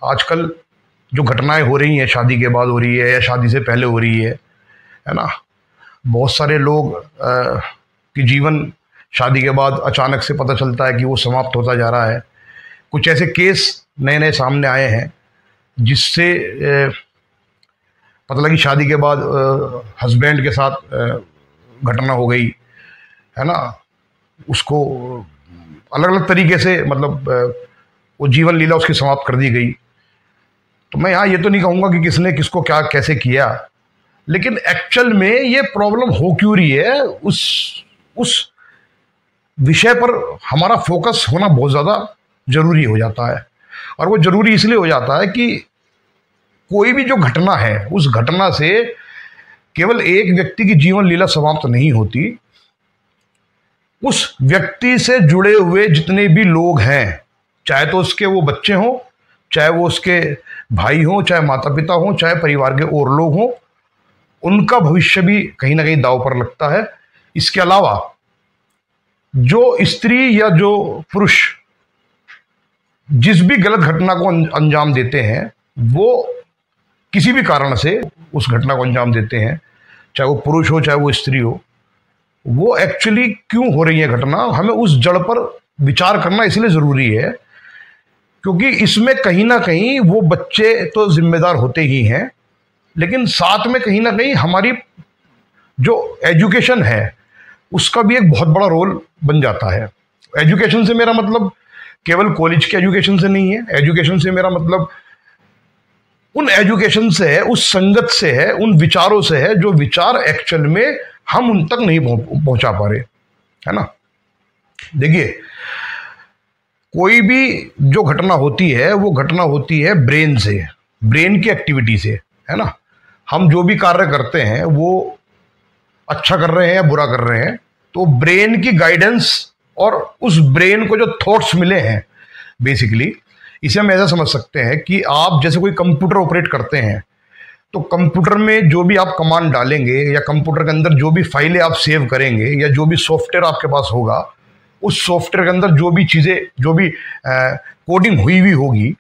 आजकल जो घटनाएं हो रही हैं, शादी के बाद हो रही है या शादी से पहले हो रही है ना। बहुत सारे लोग कि जीवन शादी के बाद अचानक से पता चलता है कि वो समाप्त होता जा रहा है। कुछ ऐसे केस नए नए सामने आए हैं जिससे पता लगी शादी के बाद हस्बैंड के साथ घटना हो गई है ना। उसको अलग अलग तरीके से मतलब वो जीवन लीला उसकी समाप्त कर दी गई। तो मैं यहाँ ये तो नहीं कहूँगा कि किसने किसको क्या कैसे किया, लेकिन एक्चुअल में ये प्रॉब्लम हो क्यों रही है, उस विषय पर हमारा फोकस होना बहुत ज़्यादा ज़रूरी हो जाता है। और वो ज़रूरी इसलिए हो जाता है कि कोई भी जो घटना है, उस घटना से केवल एक व्यक्ति की जीवन लीला समाप्त नहीं होती, उस व्यक्ति से जुड़े हुए जितने भी लोग हैं, चाहे तो उसके वो बच्चे हों, चाहे वो उसके भाई हों, चाहे माता पिता हों, चाहे परिवार के और लोग हों, उनका भविष्य भी कहीं ना कहीं दांव पर लगता है। इसके अलावा जो स्त्री या जो पुरुष जिस भी गलत घटना को अंजाम देते हैं, वो किसी भी कारण से उस घटना को अंजाम देते हैं, चाहे वो पुरुष हो चाहे वो स्त्री हो, वो एक्चुअली क्यों हो रही है घटना, हमें उस जड़ पर विचार करना इसलिए ज़रूरी है क्योंकि इसमें कहीं ना कहीं वो बच्चे तो जिम्मेदार होते ही हैं, लेकिन साथ में कहीं ना कहीं हमारी जो एजुकेशन है उसका भी एक बहुत बड़ा रोल बन जाता है। एजुकेशन से मेरा मतलब केवल कॉलेज के एजुकेशन से नहीं है। एजुकेशन से मेरा मतलब उन एजुकेशन से है, उस संगत से है, उन विचारों से है जो विचार एक्चुअल में हम उन तक नहीं पहुंचा पा रहे, है ना। देखिए, कोई भी जो घटना होती है वो घटना होती है ब्रेन से, ब्रेन की एक्टिविटी से, है ना। हम जो भी कार्य करते हैं वो अच्छा कर रहे हैं या बुरा कर रहे हैं, तो ब्रेन की गाइडेंस और उस ब्रेन को जो थॉट्स मिले हैं, बेसिकली इसे हम ऐसा समझ सकते हैं कि आप जैसे कोई कंप्यूटर ऑपरेट करते हैं, तो कंप्यूटर में जो भी आप कमांड डालेंगे या कंप्यूटर के अंदर जो भी फाइलें आप सेव करेंगे या जो भी सॉफ्टवेयर आपके पास होगा, उस सॉफ्टवेयर के अंदर जो भी चीज़ें, जो भी कोडिंग हुई हुई होगी,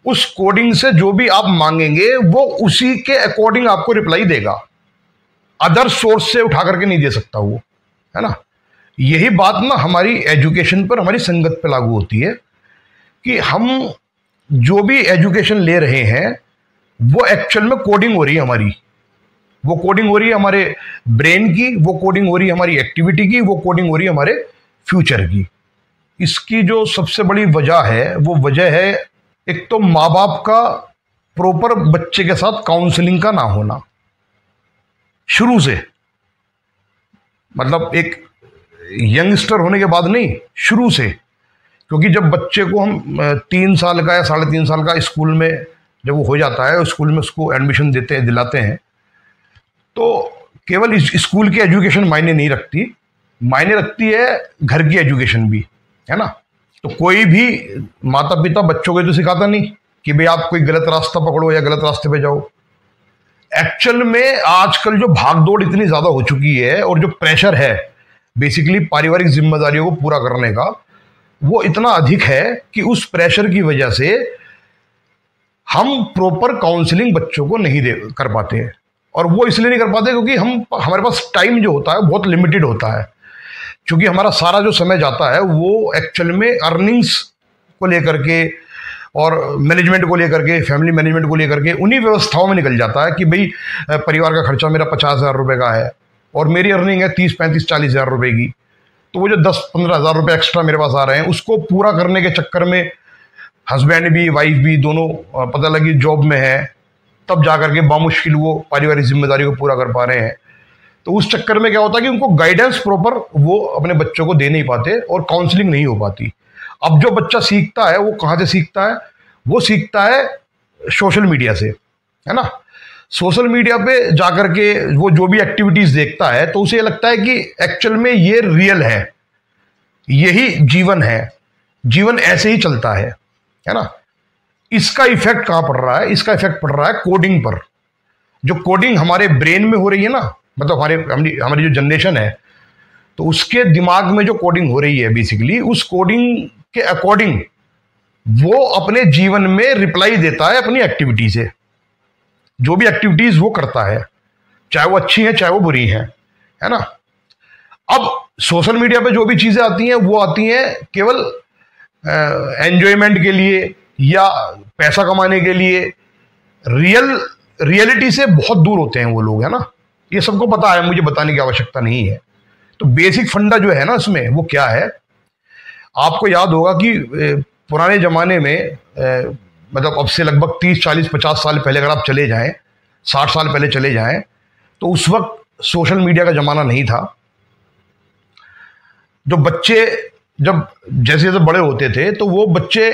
उस कोडिंग से जो भी आप मांगेंगे वो उसी के अकॉर्डिंग आपको रिप्लाई देगा। अदर सोर्स से उठा करके नहीं दे सकता वो, है ना। यही बात ना हमारी एजुकेशन पर, हमारी संगत पर लागू होती है कि हम जो भी एजुकेशन ले रहे हैं वो एक्चुअल में कोडिंग हो रही है हमारी। वो कोडिंग हो रही है हमारे ब्रेन की, वो कोडिंग हो रही है हमारी एक्टिविटी की, वो कोडिंग हो रही है हमारे फ्यूचर की। इसकी जो सबसे बड़ी वजह है वो वजह है एक तो माँ बाप का प्रॉपर बच्चे के साथ काउंसलिंग का ना होना शुरू से, मतलब एक यंगस्टर होने के बाद नहीं, शुरू से। क्योंकि जब बच्चे को हम 3 साल का या 3.5 साल का स्कूल में जब वो हो जाता है, स्कूल में उसको एडमिशन देते हैं, दिलाते हैं, तो केवल इस स्कूल की एजुकेशन मायने नहीं रखती, मायने रखती है घर की एजुकेशन भी, है ना। तो कोई भी माता पिता बच्चों को तो सिखाता नहीं कि भाई आप कोई गलत रास्ता पकड़ो या गलत रास्ते पे जाओ। एक्चुअल में आजकल जो भागदौड़ इतनी ज़्यादा हो चुकी है और जो प्रेशर है बेसिकली पारिवारिक जिम्मेदारियों को पूरा करने का, वो इतना अधिक है कि उस प्रेशर की वजह से हम प्रॉपर काउंसलिंग बच्चों को नहीं दे कर पाते हैं। और वो इसलिए नहीं कर पाते क्योंकि हमारे पास टाइम जो होता है बहुत लिमिटेड होता है, क्योंकि हमारा सारा जो समय जाता है वो एक्चुअल में अर्निंग्स को लेकर के और मैनेजमेंट को लेकर के, फैमिली मैनेजमेंट को लेकर के, उन्हीं व्यवस्थाओं में निकल जाता है कि भाई परिवार का खर्चा मेरा 50,000 रुपये का है और मेरी अर्निंग है 30, 35, 40,000 रुपये की। तो वो जो 10-15 हज़ार रुपये एक्स्ट्रा मेरे पास आ रहे हैं उसको पूरा करने के चक्कर में हस्बैंड भी वाइफ भी दोनों पता लगी जॉब में है, तब जाकर के बामुश्किल वो पारिवारिक जिम्मेदारी को पूरा कर पा रहे हैं। तो उस चक्कर में क्या होता है कि उनको गाइडेंस प्रॉपर वो अपने बच्चों को दे नहीं पाते और काउंसलिंग नहीं हो पाती। अब जो बच्चा सीखता है वो कहाँ से सीखता है? वो सीखता है सोशल मीडिया से, है ना। सोशल मीडिया पे जाकर के वो जो भी एक्टिविटीज देखता है तो उसे लगता है कि एक्चुअल में ये रियल है, यही जीवन है, जीवन ऐसे ही चलता है ना। इसका इफेक्ट कहाँ पड़ रहा है? इसका इफेक्ट पड़ रहा है कोडिंग पर। जो कोडिंग हमारे ब्रेन में हो रही है ना, मतलब हमारी जो जनरेशन है तो उसके दिमाग में जो कोडिंग हो रही है बेसिकली, उस कोडिंग के अकॉर्डिंग वो अपने जीवन में रिप्लाई देता है अपनी एक्टिविटी से, जो भी एक्टिविटीज वो करता है, चाहे वो अच्छी है चाहे वो बुरी है ना। अब सोशल मीडिया पे जो भी चीजें आती हैं वो आती हैं केवल एंजॉयमेंट के लिए या पैसा कमाने के लिए। रियलिटी से बहुत दूर होते हैं वो लोग, है ना। ये सबको पता है, मुझे बताने की आवश्यकता नहीं है। तो बेसिक फंडा जो है ना इसमें, वो क्या है, आपको याद होगा कि पुराने जमाने में मतलब अब से लगभग 30, 40, 50 साल पहले अगर आप चले जाएं, 60 साल पहले चले जाएं, तो उस वक्त सोशल मीडिया का जमाना नहीं था। जो बच्चे जब जैसे जैसे बड़े होते थे तो वो बच्चे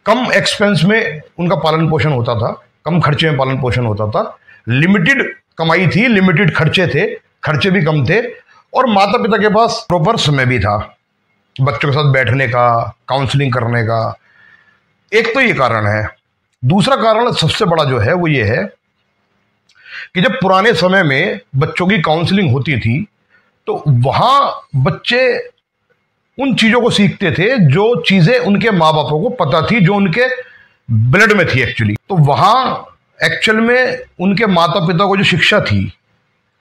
कम एक्सपेंस में उनका पालन पोषण होता था, कम खर्चे में पालन पोषण होता था, लिमिटेड कमाई थी, लिमिटेड खर्चे थे, खर्चे भी कम थे, और माता पिता के पास प्रॉपर समय भी था बच्चों के साथ बैठने का, काउंसलिंग करने का। एक तो ये कारण है। दूसरा कारण सबसे बड़ा जो है वो ये है कि जब पुराने समय में बच्चों की काउंसलिंग होती थी तो वहां बच्चे उन चीजों को सीखते थे जो चीजें उनके माँ बापों को पता थी, जो उनके ब्लड में थी एक्चुअली। तो वहां एक्चुअल में उनके माता पिता को जो शिक्षा थी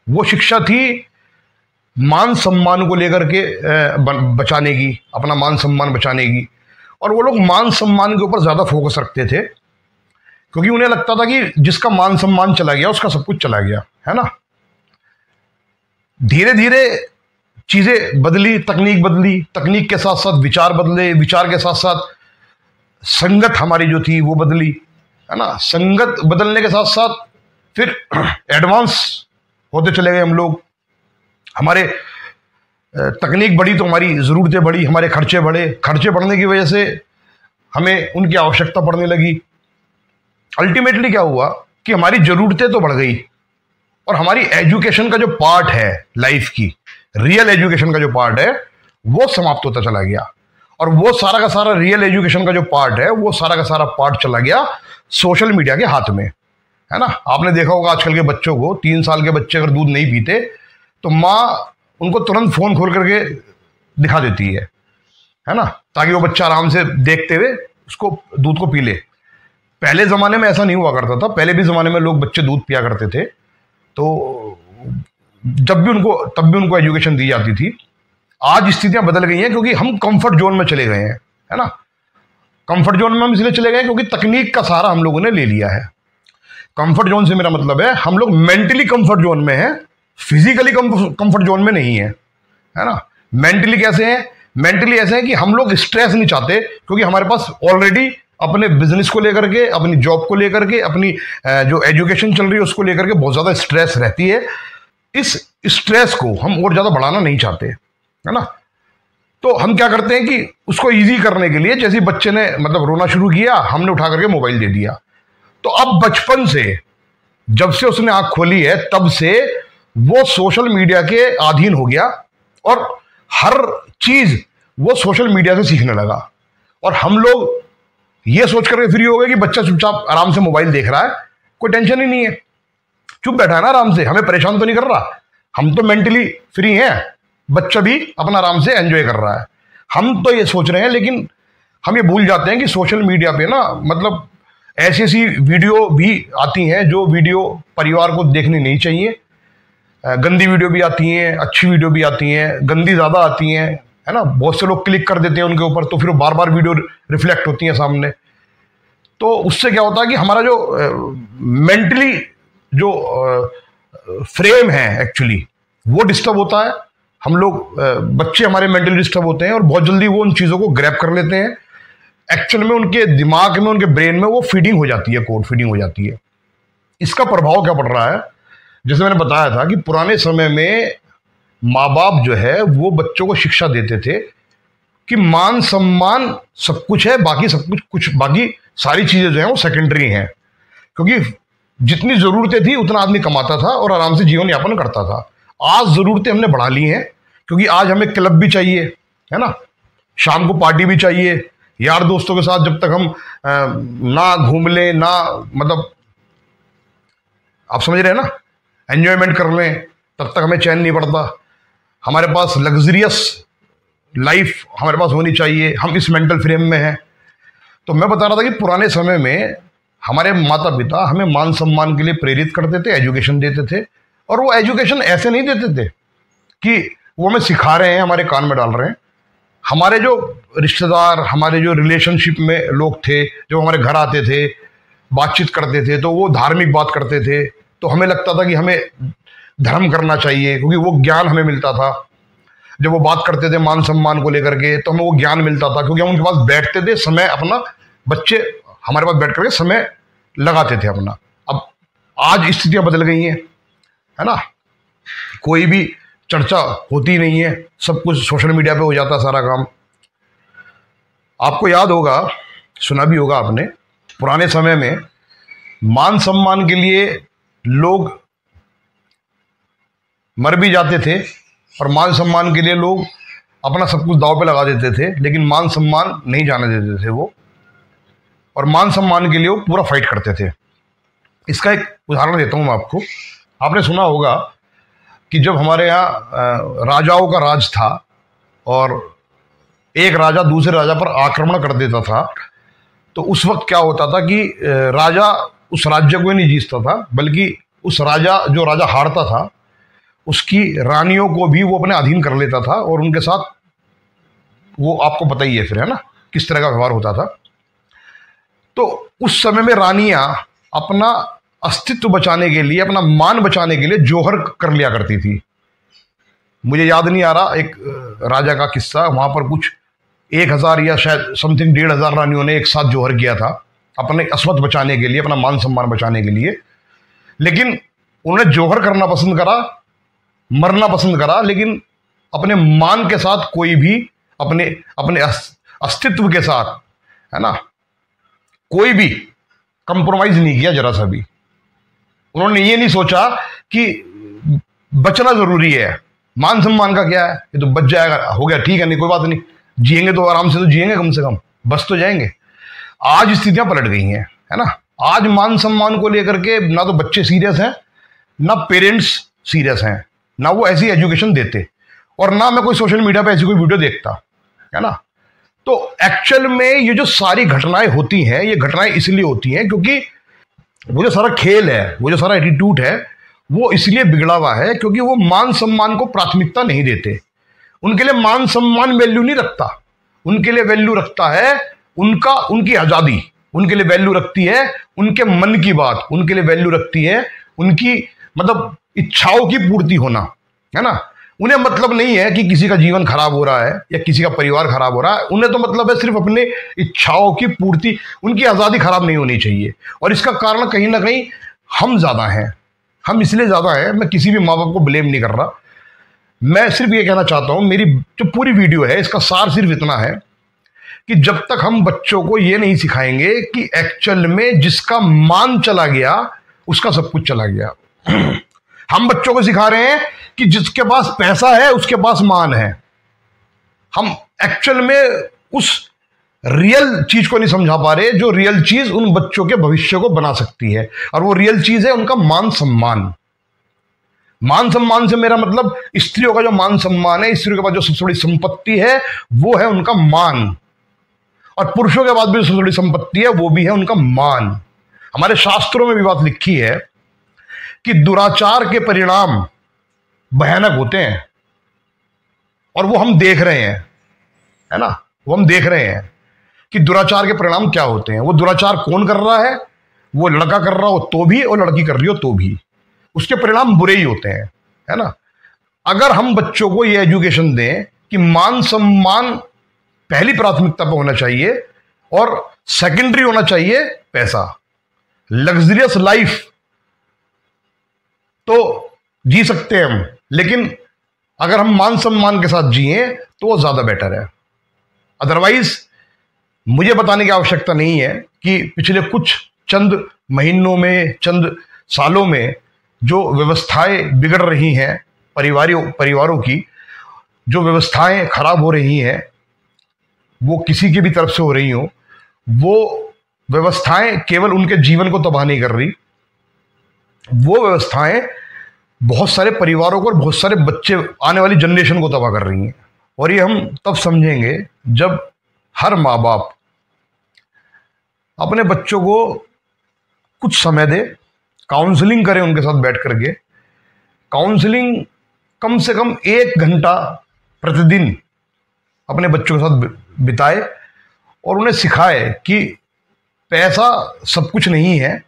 वो शिक्षा थी मान सम्मान को लेकर के बचाने की, अपना मान सम्मान बचाने की। और वो लोग मान सम्मान के ऊपर ज्यादा फोकस रखते थे क्योंकि उन्हें लगता था कि जिसका मान सम्मान चला गया उसका सब कुछ चला गया, है ना। धीरे धीरे चीजें बदली, तकनीक बदली, तकनीक के साथ साथ विचार बदले, विचार के साथ साथ संगत हमारी जो थी वो बदली, है ना। संगत बदलने के साथ साथ फिर एडवांस होते चले गए हम लोग। हमारे तकनीक बढ़ी तो हमारी ज़रूरतें बढ़ी, हमारे खर्चे बढ़े, खर्चे बढ़ने की वजह से हमें उनकी आवश्यकता पड़ने लगी। अल्टीमेटली क्या हुआ कि हमारी ज़रूरतें तो बढ़ गई और हमारी एजुकेशन का जो पार्ट है लाइफ की, रियल एजुकेशन का जो पार्ट है वो समाप्त होता चला गया। और वो सारा का सारा रियल एजुकेशन का जो पार्ट है वो सारा का सारा पार्ट चला गया सोशल मीडिया के हाथ में, है ना। आपने देखा होगा आजकल के बच्चों को, 3 साल के बच्चे अगर दूध नहीं पीते तो माँ उनको तुरंत फोन खोल करके दिखा देती है ना, ताकि वो बच्चा आराम से देखते हुए उसको दूध को पी ले। पहले ज़माने में ऐसा नहीं हुआ करता था। पहले भी ज़माने में लोग बच्चे दूध पिया करते थे, तो तब भी उनको एजुकेशन दी जाती थी। आज स्थितियां बदल गई हैं क्योंकि हम कंफर्ट जोन में चले गए हैं, है ना। कंफर्ट जोन में हम इसलिए चले गए क्योंकि तकनीक का सहारा हम लोगों ने ले लिया है। कंफर्ट जोन से मेरा मतलब है हम लोग मेंटली कंफर्ट जोन में हैं, फिजिकली कंफर्ट जोन में नहीं है ना। मेंटली कैसे हैं? मेंटली ऐसे हैं कि हम लोग स्ट्रेस नहीं चाहते क्योंकि हमारे पास ऑलरेडी अपने बिजनेस को लेकर के, अपनी जॉब को लेकर के, अपनी जो एजुकेशन चल रही है उसको लेकर के बहुत ज़्यादा स्ट्रेस रहती है। इस स्ट्रेस को हम और ज़्यादा बढ़ाना नहीं चाहते, है ना। तो हम क्या करते हैं कि उसको इजी करने के लिए, जैसे बच्चे ने मतलब रोना शुरू किया, हमने उठा करके मोबाइल दे दिया। तो अब बचपन से, जब से उसने आंख खोली है तब से वो सोशल मीडिया के अधीन हो गया और हर चीज वो सोशल मीडिया से सीखने लगा। और हम लोग ये सोच करके फ्री हो गए कि बच्चा चुपचाप आराम से मोबाइल देख रहा है, कोई टेंशन ही नहीं है, चुप बैठा है ना आराम से, हमें परेशान तो नहीं कर रहा, हम तो मेंटली फ्री हैं, बच्चा भी अपना आराम से एंजॉय कर रहा है। हम तो ये सोच रहे हैं, लेकिन हम ये भूल जाते हैं कि सोशल मीडिया पे ना मतलब ऐसी ऐसी वीडियो भी आती हैं जो वीडियो परिवार को देखनी नहीं चाहिए। गंदी वीडियो भी आती हैं, अच्छी वीडियो भी आती हैं, गंदी ज़्यादा आती हैं, है ना। बहुत से लोग क्लिक कर देते हैं उनके ऊपर, तो फिर बार बार वीडियो रिफ्लेक्ट होती है सामने। तो उससे क्या होता है कि हमारा जो मेंटली जो फ्रेम है एक्चुअली वो डिस्टर्ब होता है। हम लोग बच्चे हमारे मेंटली डिस्टर्ब होते हैं और बहुत जल्दी वो उन चीज़ों को ग्रैब कर लेते हैं। एक्चुअल में उनके दिमाग में, उनके ब्रेन में वो फीडिंग हो जाती है, कोड फीडिंग हो जाती है। इसका प्रभाव क्या पड़ रहा है? जैसे मैंने बताया था कि पुराने समय में माँ बाप जो है वो बच्चों को शिक्षा देते थे कि मान सम्मान सब कुछ है, बाकी सब कुछ बाकी सारी चीजें जो है वो सेकेंडरी हैं, क्योंकि जितनी जरूरतें थी उतना आदमी कमाता था और आराम से जीवन यापन करता था। आज जरूरतें हमने बढ़ा ली हैं क्योंकि आज हमें क्लब भी चाहिए, है ना, शाम को पार्टी भी चाहिए, यार दोस्तों के साथ जब तक हम ना घूम लें, ना मतलब आप समझ रहे हैं ना, एंजॉयमेंट कर लें, तब तक हमें चैन नहीं पड़ता। हमारे पास लग्जरियस लाइफ हमारे पास होनी चाहिए, हम इस मेंटल फ्रेम में हैं। तो मैं बता रहा था कि पुराने समय में हमारे माता पिता हमें मान सम्मान के लिए प्रेरित करते थे, एजुकेशन देते थे, और वो एजुकेशन ऐसे नहीं देते थे कि वो हमें सिखा रहे हैं, हमारे कान में डाल रहे हैं। हमारे जो रिश्तेदार, हमारे जो रिलेशनशिप में लोग थे, जो हमारे घर आते थे, बातचीत करते थे, तो वो धार्मिक बात करते थे, तो हमें लगता था कि हमें धर्म करना चाहिए, क्योंकि वो ज्ञान हमें मिलता था। जब वो बात करते थे मान सम्मान को लेकर के, तो हमें वो ज्ञान मिलता था, क्योंकि हम उनके पास बैठते थे, समय अपना, बच्चे हमारे पास बैठ करके समय लगाते थे अपना। अब आज स्थितियां बदल गई हैं, है ना, कोई भी चर्चा होती नहीं है, सब कुछ सोशल मीडिया पे हो जाता सारा काम। आपको याद होगा, सुना भी होगा आपने, पुराने समय में मान सम्मान के लिए लोग मर भी जाते थे, और मान सम्मान के लिए लोग अपना सब कुछ दांव पे लगा देते थे, लेकिन मान सम्मान नहीं जाने देते थे वो, और मान सम्मान के लिए वो पूरा फाइट करते थे। इसका एक उदाहरण देता हूँ मैं आपको। आपने सुना होगा कि जब हमारे यहाँ राजाओं का राज था और एक राजा दूसरे राजा पर आक्रमण कर देता था, तो उस वक्त क्या होता था कि राजा उस राज्य को ही नहीं जीतता था, बल्कि उस जो राजा हारता था, उसकी रानियों को भी वो अपने अधीन कर लेता था, और उनके साथ वो आपको पता ही है फिर, है ना, किस तरह का व्यवहार होता था। तो उस समय में रानियां अपना अस्तित्व बचाने के लिए, अपना मान बचाने के लिए जौहर कर लिया करती थी। मुझे याद नहीं आ रहा एक राजा का किस्सा, वहां पर कुछ 1000 या शायद समथिंग 1500 रानियों ने एक साथ जौहर किया था अपने अस्मत बचाने के लिए, अपना मान सम्मान बचाने के लिए। लेकिन उन्होंने जौहर करना पसंद करा, मरना पसंद करा, लेकिन अपने मान के साथ कोई भी अपने अस्तित्व के साथ, है ना, कोई भी कंप्रोमाइज नहीं किया जरा सा भी। उन्होंने ये नहीं सोचा कि बचना जरूरी है, मान सम्मान का क्या है, ये तो बच जाएगा, हो गया, ठीक है, नहीं कोई बात नहीं, जिएंगे तो आराम से तो जिएंगे, कम से कम बच तो जाएंगे। आज स्थितियां पलट गई हैं, है ना। आज मान सम्मान को लेकर के ना तो बच्चे सीरियस हैं, ना पेरेंट्स सीरियस हैं, ना वो ऐसी एजुकेशन देते, और ना मैं कोई सोशल मीडिया पे ऐसी कोई वीडियो देखता, है ना। तो एक्चुअल में ये जो सारी घटनाएं होती हैं, ये घटनाएं इसलिए होती हैं क्योंकि वो जो सारा खेल है, वो जो सारा एटीट्यूड है, वो इसलिए बिगड़ा हुआ है क्योंकि वो मान सम्मान को प्राथमिकता नहीं देते। उनके लिए मान सम्मान वैल्यू नहीं रखता, उनके लिए वैल्यू रखता है उनकी आज़ादी, उनके लिए वैल्यू रखती है उनके मन की बात, उनके लिए वैल्यू रखती है उनकी मतलब इच्छाओं की पूर्ति होना, है ना। उन्हें मतलब नहीं है कि किसी का जीवन खराब हो रहा है या किसी का परिवार खराब हो रहा है, उन्हें तो मतलब है सिर्फ अपने इच्छाओं की पूर्ति, उनकी आज़ादी खराब नहीं होनी चाहिए। और इसका कारण कहीं ना कहीं हम ज़्यादा हैं, हम इसलिए ज़्यादा हैं। मैं किसी भी माँ बाप को ब्लेम नहीं कर रहा, मैं सिर्फ ये कहना चाहता हूँ, मेरी जो पूरी वीडियो है इसका सार सिर्फ इतना है कि जब तक हम बच्चों को ये नहीं सिखाएंगे कि एक्चुअल में जिसका मान चला गया उसका सब कुछ चला गया। हम बच्चों को सिखा रहे हैं कि जिसके पास पैसा है उसके पास मान है। हम एक्चुअल में उस रियल चीज को नहीं समझा पा रहे, जो रियल चीज उन बच्चों के भविष्य को बना सकती है, और वो रियल चीज है उनका मान सम्मान। मान सम्मान से मेरा मतलब स्त्रियों का जो मान सम्मान है, स्त्रियों के पास जो सबसे बड़ी संपत्ति है वो है उनका मान, और पुरुषों के पास भी जो सबसे बड़ी संपत्ति है वो भी है उनका मान। हमारे शास्त्रों में भी बात लिखी है कि दुराचार के परिणाम भयानक होते हैं, और वो हम देख रहे हैं, है ना, वो हम देख रहे हैं कि दुराचार के परिणाम क्या होते हैं। वो दुराचार कौन कर रहा है, वो लड़का कर रहा हो तो भी और लड़की कर रही हो तो भी, उसके परिणाम बुरे ही होते हैं, है ना। अगर हम बच्चों को ये एजुकेशन दें कि मान सम्मान पहली प्राथमिकता पर होना चाहिए और सेकेंडरी होना चाहिए पैसा, लग्जरियस लाइफ तो जी सकते हैं हम, लेकिन अगर हम मान सम्मान के साथ जिए तो वो ज्यादा बेटर है। अदरवाइज मुझे बताने की आवश्यकता नहीं है कि पिछले कुछ चंद महीनों में, चंद सालों में जो व्यवस्थाएं बिगड़ रही हैं, परिवारों की जो व्यवस्थाएं खराब हो रही हैं, वो किसी की भी तरफ से हो रही हो, वो व्यवस्थाएं केवल उनके जीवन को तबाह नहीं कर रही, वो व्यवस्थाएं बहुत सारे परिवारों को और बहुत सारे बच्चे, आने वाली जनरेशन को तबाह कर रही हैं। और ये हम तब समझेंगे जब हर माँ बाप अपने बच्चों को कुछ समय दे, काउंसलिंग करें उनके साथ बैठ करके। काउंसलिंग कम से कम 1 घंटा प्रतिदिन अपने बच्चों के साथ बिताए और उन्हें सिखाए कि पैसा सब कुछ नहीं है।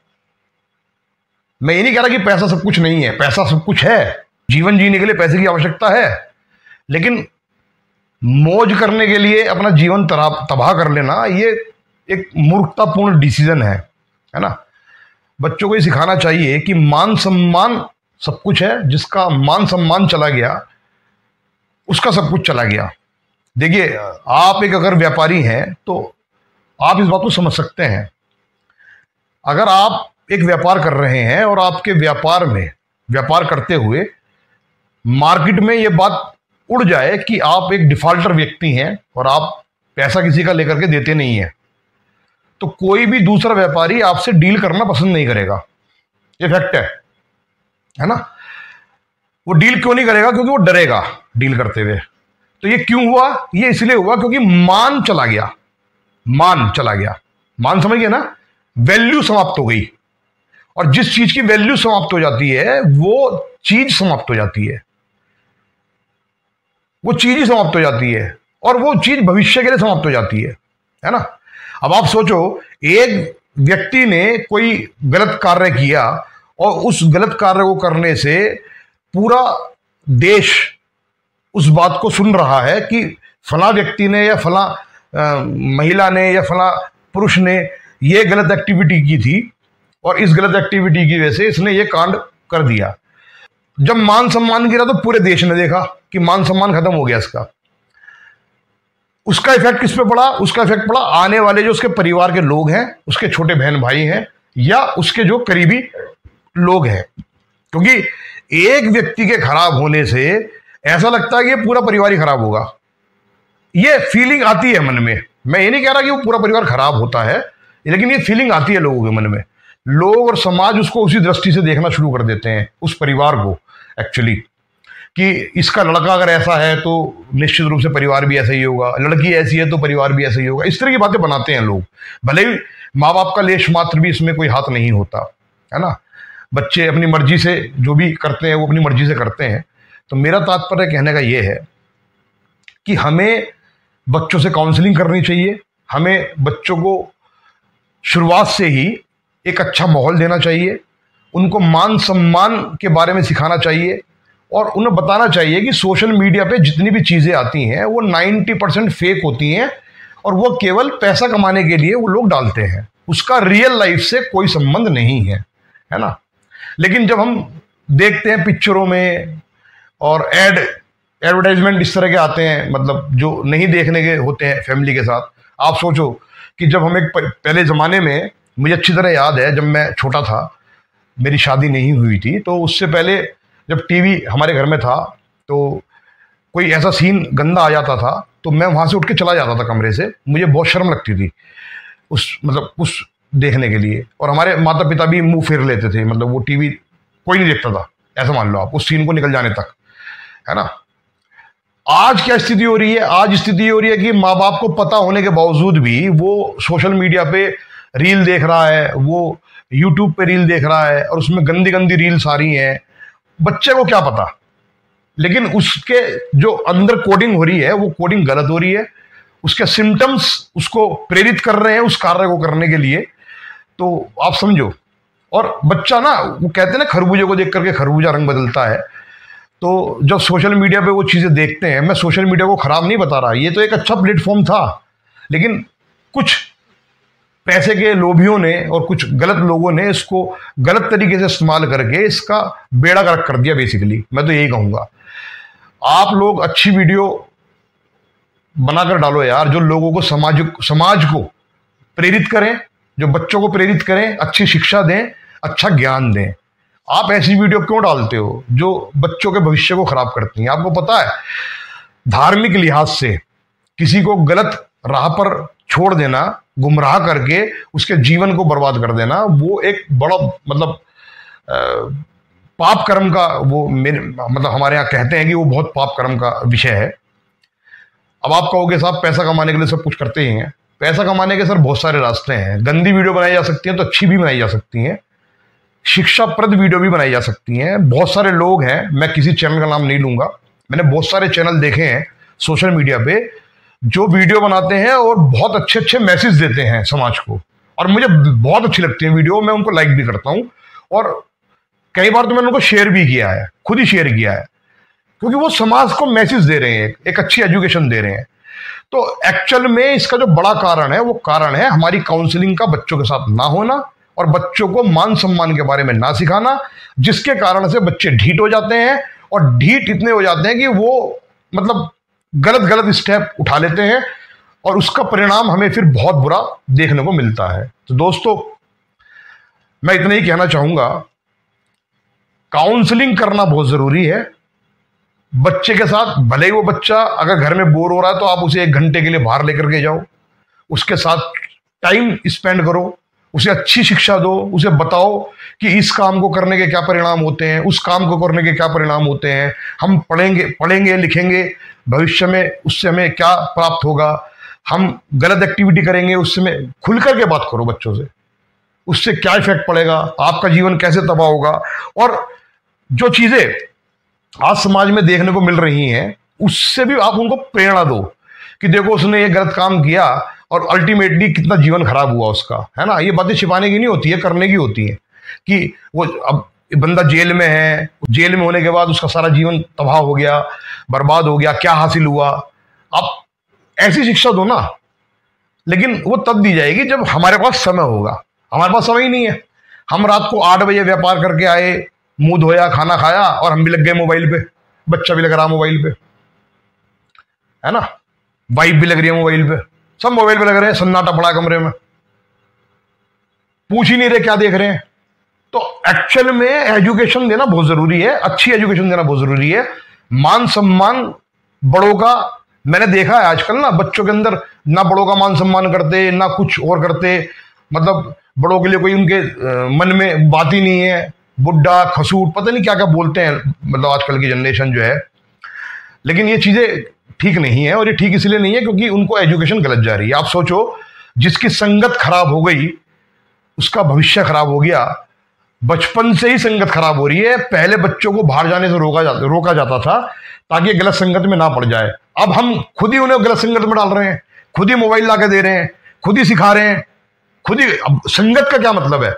मैं ये नहीं कह रहा कि पैसा सब कुछ नहीं है, पैसा सब कुछ है, जीवन जीने के लिए पैसे की आवश्यकता है, लेकिन मौज करने के लिए अपना जीवन तबाह कर लेना ये एक मूर्खतापूर्ण डिसीजन है ना। बच्चों को ये सिखाना चाहिए कि मान सम्मान सब कुछ है, जिसका मान सम्मान चला गया उसका सब कुछ चला गया। देखिए, आप एक अगर व्यापारी हैं तो आप इस बात को समझ सकते हैं। अगर आप एक व्यापार कर रहे हैं और आपके व्यापार में, व्यापार करते हुए मार्केट में ये बात उड़ जाए कि आप एक डिफॉल्टर व्यक्ति हैं और आप पैसा किसी का लेकर के देते नहीं हैं, तो कोई भी दूसरा व्यापारी आपसे डील करना पसंद नहीं करेगा। ये फैक्ट है ना। वो डील क्यों नहीं करेगा? क्योंकि वो डरेगा डील करते हुए। तो ये क्यों हुआ? ये इसलिए हुआ क्योंकि मान चला गया। मान चला गया, मान समझ गए ना, वैल्यू समाप्त हो गई। और जिस चीज की वैल्यू समाप्त हो जाती है वो चीज समाप्त हो जाती है, वो चीज ही समाप्त हो जाती है, और वो चीज भविष्य के लिए समाप्त हो जाती है ना। अब आप सोचो, एक व्यक्ति ने कोई गलत कार्य किया और उस गलत कार्य को करने से पूरा देश उस बात को सुन रहा है कि फला व्यक्ति ने या फला महिला ने या फला पुरुष ने ये गलत एक्टिविटी की थी और इस गलत एक्टिविटी की वजह से इसने ये कांड कर दिया। जब मान सम्मान गिरा तो पूरे देश ने देखा कि मान सम्मान खत्म हो गया इसका। उसका इफेक्ट किस पे पड़ा? उसका इफेक्ट पड़ा आने वाले जो उसके परिवार के लोग हैं, उसके छोटे बहन भाई हैं या उसके जो करीबी लोग हैं। क्योंकि एक व्यक्ति के खराब होने से ऐसा लगता है कि ये पूरा परिवार ही खराब होगा। ये फीलिंग आती है मन में। मैं ये नहीं कह रहा कि वो पूरा परिवार खराब होता है, लेकिन ये फीलिंग आती है लोगों के मन में। लोग और समाज उसको उसी दृष्टि से देखना शुरू कर देते हैं, उस परिवार को एक्चुअली, कि इसका लड़का अगर ऐसा है तो निश्चित रूप से परिवार भी ऐसा ही होगा, लड़की ऐसी है तो परिवार भी ऐसा ही होगा। इस तरह की बातें बनाते हैं लोग, भले ही माँ बाप का लेश मात्र भी इसमें कोई हाथ नहीं होता, है ना। बच्चे अपनी मर्जी से जो भी करते हैं वो अपनी मर्जी से करते हैं। तो मेरा तात्पर्य कहने का ये है कि हमें बच्चों से काउंसलिंग करनी चाहिए, हमें बच्चों को शुरुआत से ही एक अच्छा माहौल देना चाहिए, उनको मान सम्मान के बारे में सिखाना चाहिए और उन्हें बताना चाहिए कि सोशल मीडिया पे जितनी भी चीज़ें आती हैं वो 90% फेक होती हैं और वो केवल पैसा कमाने के लिए वो लोग डालते हैं, उसका रियल लाइफ से कोई संबंध नहीं है ना। लेकिन जब हम देखते हैं पिक्चरों में और एडवर्टाइजमेंट इस तरह के आते हैं, मतलब जो नहीं देखने के होते हैं फैमिली के साथ। आप सोचो कि जब हम एक पहले ज़माने में, मुझे अच्छी तरह याद है जब मैं छोटा था, मेरी शादी नहीं हुई थी, तो उससे पहले जब टीवी हमारे घर में था तो कोई ऐसा सीन गंदा आ जाता था तो मैं वहाँ से उठ के चला जाता था कमरे से। मुझे बहुत शर्म लगती थी उस देखने के लिए, और हमारे माता पिता भी मुंह फेर लेते थे, मतलब वो टीवी कोई नहीं देखता था, ऐसा मान लो आप, उस सीन को निकल जाने तक, है ना। आज क्या स्थिति हो रही है? आज स्थिति हो रही है कि माँ बाप को पता होने के बावजूद भी वो सोशल मीडिया पे रील देख रहा है, वो यूट्यूब पे रील देख रहा है और उसमें गंदी गंदी रील्स आ रही हैं। बच्चे को क्या पता, लेकिन उसके जो अंदर कोडिंग हो रही है वो कोडिंग गलत हो रही है, उसके सिम्टम्स उसको प्रेरित कर रहे हैं उस कार्य को करने के लिए। तो आप समझो, और बच्चा ना, वो कहते हैं ना खरबूजे को देख करके खरबूजा रंग बदलता है। तो जब सोशल मीडिया पे वो चीज़ें देखते हैं, मैं सोशल मीडिया को ख़राब नहीं बता रहा, ये तो एक अच्छा प्लेटफॉर्म था, लेकिन कुछ पैसे के लोभियों ने और कुछ गलत लोगों ने इसको गलत तरीके से इस्तेमाल करके इसका बेड़ा गर्क कर दिया बेसिकली। मैं तो यही कहूँगा, आप लोग अच्छी वीडियो बनाकर डालो यार, जो लोगों को समाज को प्रेरित करें, जो बच्चों को प्रेरित करें, अच्छी शिक्षा दें, अच्छा ज्ञान दें। आप ऐसी वीडियो क्यों डालते हो जो बच्चों के भविष्य को खराब करती हैं? आपको पता है, धार्मिक लिहाज से किसी को गलत राह पर छोड़ देना, गुमराह करके उसके जीवन को बर्बाद कर देना, वो एक बड़ा मतलब पाप कर्म का, वो मतलब हमारे यहाँ कहते हैं कि वो बहुत पाप कर्म का विषय है। अब आप कहोगे साहब पैसा कमाने के लिए सब कुछ करते ही हैं, पैसा कमाने के सर बहुत सारे रास्ते हैं। गंदी वीडियो बनाई जा सकती हैं तो अच्छी भी बनाई जा सकती हैं, शिक्षाप्रद वीडियो भी बनाई जा सकती हैं। बहुत सारे लोग हैं, मैं किसी चैनल का नाम नहीं लूंगा, मैंने बहुत सारे चैनल देखे हैं सोशल मीडिया पे जो वीडियो बनाते हैं और बहुत अच्छे अच्छे मैसेज देते हैं समाज को, और मुझे बहुत अच्छी लगती है वीडियो, मैं उनको लाइक भी करता हूं और कई बार तो मैंने उनको शेयर भी किया है, खुद ही शेयर किया है, क्योंकि वो समाज को मैसेज दे रहे हैं, एक अच्छी एजुकेशन दे रहे हैं। तो एक्चुअल में इसका जो बड़ा कारण है वो कारण है हमारी काउंसलिंग का बच्चों के साथ ना होना और बच्चों को मान सम्मान के बारे में ना सिखाना, जिसके कारण से बच्चे ढीठ हो जाते हैं और ढीठ इतने हो जाते हैं कि वो मतलब गलत गलत स्टेप उठा लेते हैं और उसका परिणाम हमें फिर बहुत बुरा देखने को मिलता है। तो दोस्तों मैं इतना ही कहना चाहूंगा, काउंसलिंग करना बहुत जरूरी है बच्चे के साथ। भले ही वो बच्चा अगर घर में बोर हो रहा है तो आप उसे 1 घंटे के लिए बाहर लेकर के जाओ, उसके साथ टाइम स्पेंड करो, उसे अच्छी शिक्षा दो, उसे बताओ कि इस काम को करने के क्या परिणाम होते हैं, उस काम को करने के क्या परिणाम होते हैं, हम पढ़ेंगे लिखेंगे भविष्य में उससे हमें क्या प्राप्त होगा, हम गलत एक्टिविटी करेंगे उससे में खुल करके बात करो बच्चों से, उससे क्या इफेक्ट पड़ेगा, आपका जीवन कैसे तबाह होगा। और जो चीजें आज समाज में देखने को मिल रही हैं उससे भी आप उनको प्रेरणा दो कि देखो उसने ये गलत काम किया और अल्टीमेटली कितना जीवन खराब हुआ उसका, है ना। ये बातें छिपाने की नहीं होती है, करने की होती है कि वो अब बंदा जेल में है, जेल में होने के बाद उसका सारा जीवन तबाह हो गया, बर्बाद हो गया, क्या हासिल हुआ। आप ऐसी शिक्षा दो ना, लेकिन वो तब दी जाएगी जब हमारे पास समय होगा। हमारे पास समय ही नहीं है। हम रात को 8 बजे व्यापार करके आए, मुंह धोया, खाना खाया और हम भी लग गए मोबाइल पे, बच्चा भी लग रहा मोबाइल पे, है ना, वाइफ भी लग रही है मोबाइल पे, सब मोबाइल पे लग रहे हैं, सन्नाटा पड़ा कमरे में, पूछ ही नहीं रहे क्या देख रहे हैं। तो एक्चुअल में एजुकेशन देना बहुत जरूरी है, अच्छी एजुकेशन देना बहुत जरूरी है। मान सम्मान बड़ों का मैंने देखा है आजकल ना, बच्चों के अंदर ना बड़ों का मान सम्मान करते ना कुछ और करते, मतलब बड़ों के लिए कोई उनके मन में बात ही नहीं है, बुड्ढा खसूट पता नहीं क्या क्या बोलते हैं, मतलब आजकल की जनरेशन जो है। लेकिन ये चीजें ठीक नहीं है, और ये ठीक इसलिए नहीं है क्योंकि उनको एजुकेशन गलत जा रही है। आप सोचो, जिसकी संगत खराब हो गई उसका भविष्य खराब हो गया। बचपन से ही संगत खराब हो रही है। पहले बच्चों को बाहर जाने से रोका जाता था ताकि गलत संगत में ना पड़ जाए। अब हम खुद ही उन्हें गलत संगत में डाल रहे हैं, खुद ही मोबाइल ला के दे रहे हैं, खुद ही सिखा रहे हैं, खुद ही। अब संगत का क्या मतलब है?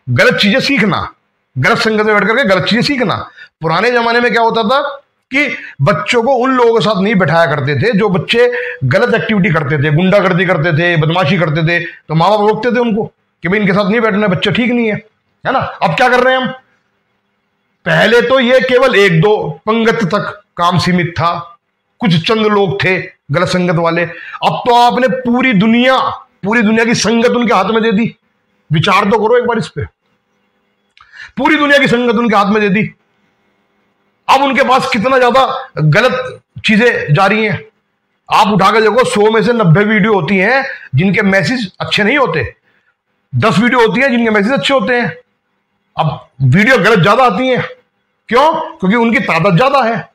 गलत चीजें सीखना, गलत संगत में बैठ करके गलत चीजें सीखना। पुराने जमाने में क्या होता था कि बच्चों को उन लोगों के साथ नहीं बैठाया करते थे जो बच्चे गलत एक्टिविटी करते थे, गुंडागर्दी करते थे, बदमाशी करते थे, तो माँ बाप रोकते थे उनको कि भाई इनके साथ नहीं बैठना, बच्चा ठीक नहीं है ना। अब क्या कर रहे हैं हम? पहले तो ये केवल 1-2 पंगत तक काम सीमित था, कुछ चंद लोग थे गलत संगत वाले। अब तो आपने पूरी दुनिया की संगत उनके हाथ में दे दी। विचार तो करो एक बार इस पे, पूरी दुनिया की संगत उनके हाथ में दे दी। अब उनके पास कितना ज्यादा गलत चीजें जा रही हैं। आप उठाकर देखो, 100 में से 90 वीडियो होती हैं जिनके मैसेज अच्छे नहीं होते, 10 वीडियो होती हैं जिनके मैसेज अच्छे होते हैं। अब वीडियो गलत ज्यादा आती हैं, क्यों? क्योंकि उनकी तादाद ज्यादा है,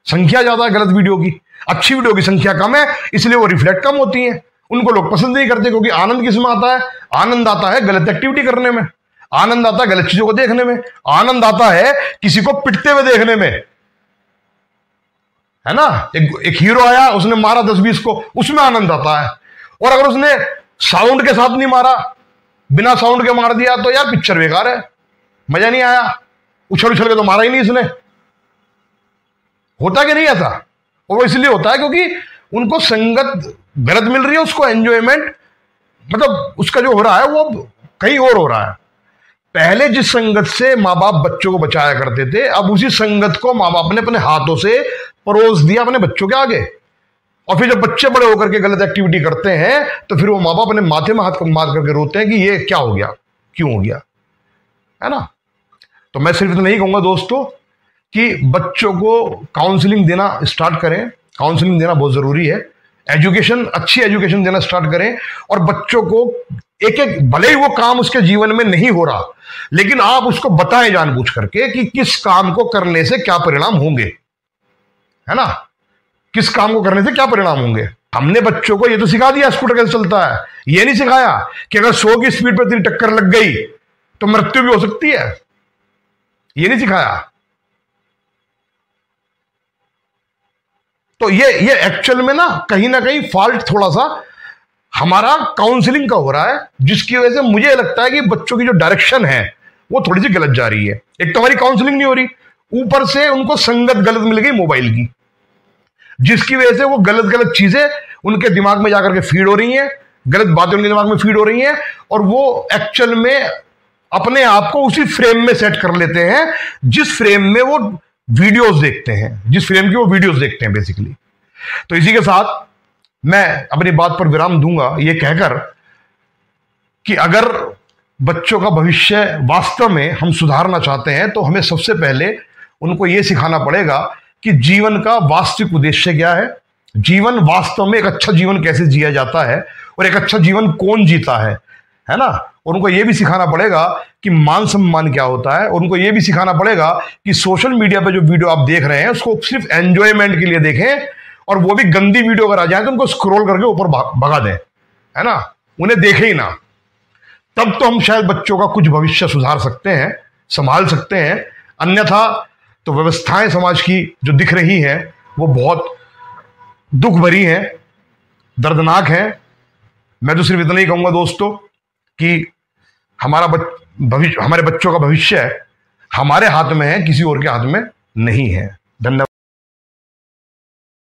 संख्या ज्यादा है गलत वीडियो की। अच्छी वीडियो की संख्या कम है, इसलिए वो रिफ्लेक्ट कम होती हैं, उनको लोग पसंद नहीं करते। क्योंकि आनंद किसमें आता है? आनंद आता है गलत एक्टिविटी करने में, आनंद आता है गलत चीजों को देखने में, आनंद आता है किसी को पिटते हुए देखने में, है ना। एक हीरो आया, उसने मारा 10-20 को, उसमें आनंद आता है। और अगर उसने साउंड के साथ नहीं मारा, बिना साउंड के मार दिया, तो यार पिक्चर बेकार है, मजा नहीं आया, उछल उछल के तो मारा ही नहीं इसने। होता कि नहीं ऐसा? और वो इसलिए होता है क्योंकि उनको संगत गलत मिल रही है, उसको एंजॉयमेंट मतलब उसका जो हो रहा है वो कहीं और हो रहा है। पहले जिस संगत से माँ बाप बच्चों को बचाया करते थे, अब उसी संगत को माँ बाप ने अपने हाथों से परोस दिया अपने बच्चों के आगे। और फिर जब बच्चे बड़े होकर के गलत एक्टिविटी करते हैं तो फिर वो माँ बाप अपने माथे में हाथ मार करके रोते हैं कि ये क्या हो गया, क्यों हो गया, है ना। तो मैं सिर्फ इतना नहीं कहूंगा दोस्तों कि बच्चों को काउंसलिंग देना स्टार्ट करें। काउंसलिंग देना बहुत जरूरी है। एजुकेशन, अच्छी एजुकेशन देना स्टार्ट करें और बच्चों को एक एक, भले ही वो काम उसके जीवन में नहीं हो रहा, लेकिन आप उसको बताएं जानबूझ करके कि किस काम को करने से क्या परिणाम होंगे, है ना, किस काम को करने से क्या परिणाम होंगे। हमने बच्चों को ये तो सिखा दिया स्कूटर कैसे चलता है, ये नहीं सिखाया कि अगर 100 की स्पीड पर तेरी टक्कर लग गई तो मृत्यु भी हो सकती है, ये नहीं सिखाया। तो ये एक्चुअल में ना कहीं फॉल्ट थोड़ा सा हमारा काउंसलिंग का हो रहा है, जिसकी वजह से मुझे लगता है कि बच्चों की जो डायरेक्शन है वो थोड़ी सी गलत जा रही है। एक तो हमारी काउंसलिंग नहीं हो रही, ऊपर से उनको संगत गलत मिल गई मोबाइल की, जिसकी वजह से वो गलत गलत चीजें उनके दिमाग में जाकर के फीड हो रही हैं, गलत बातें उनके दिमाग में फीड हो रही हैं, और वो एक्चुअल में अपने आप को उसी फ्रेम में सेट कर लेते हैं जिस फ्रेम में वो वीडियोस देखते हैं, जिस फ्रेम की वो वीडियोस देखते हैं बेसिकली। तो इसी के साथ मैं अपनी बात पर विराम दूंगा, ये कहकर कि अगर बच्चों का भविष्य वास्तव में हम सुधारना चाहते हैं तो हमें सबसे पहले उनको यह सिखाना पड़ेगा कि जीवन का वास्तविक उद्देश्य क्या है, जीवन वास्तव में एक अच्छा जीवन कैसे जिया जाता है, और एक अच्छा जीवन कौन जीता है ना। और उनको यह भी सिखाना पड़ेगा कि मान सम्मान क्या होता है, और उनको यह भी सिखाना पड़ेगा कि सोशल मीडिया पे जो वीडियो आप देख रहे हैं उसको सिर्फ एंजॉयमेंट के लिए देखें, और वो भी गंदी वीडियो अगर आ जाए तो उनको स्क्रॉल करके ऊपर भगा दें, है ना, उन्हें देखें ही ना। तब तो हम शायद बच्चों का कुछ भविष्य सुधार सकते हैं, संभाल सकते हैं। अन्यथा तो व्यवस्थाएं समाज की जो दिख रही हैं वो बहुत दुख भरी हैं, दर्दनाक हैं। मैं तो सिर्फ इतना ही कहूंगा दोस्तों कि हमारे बच्चों का भविष्य हमारे हाथ में है, किसी और के हाथ में नहीं है। धन्यवाद।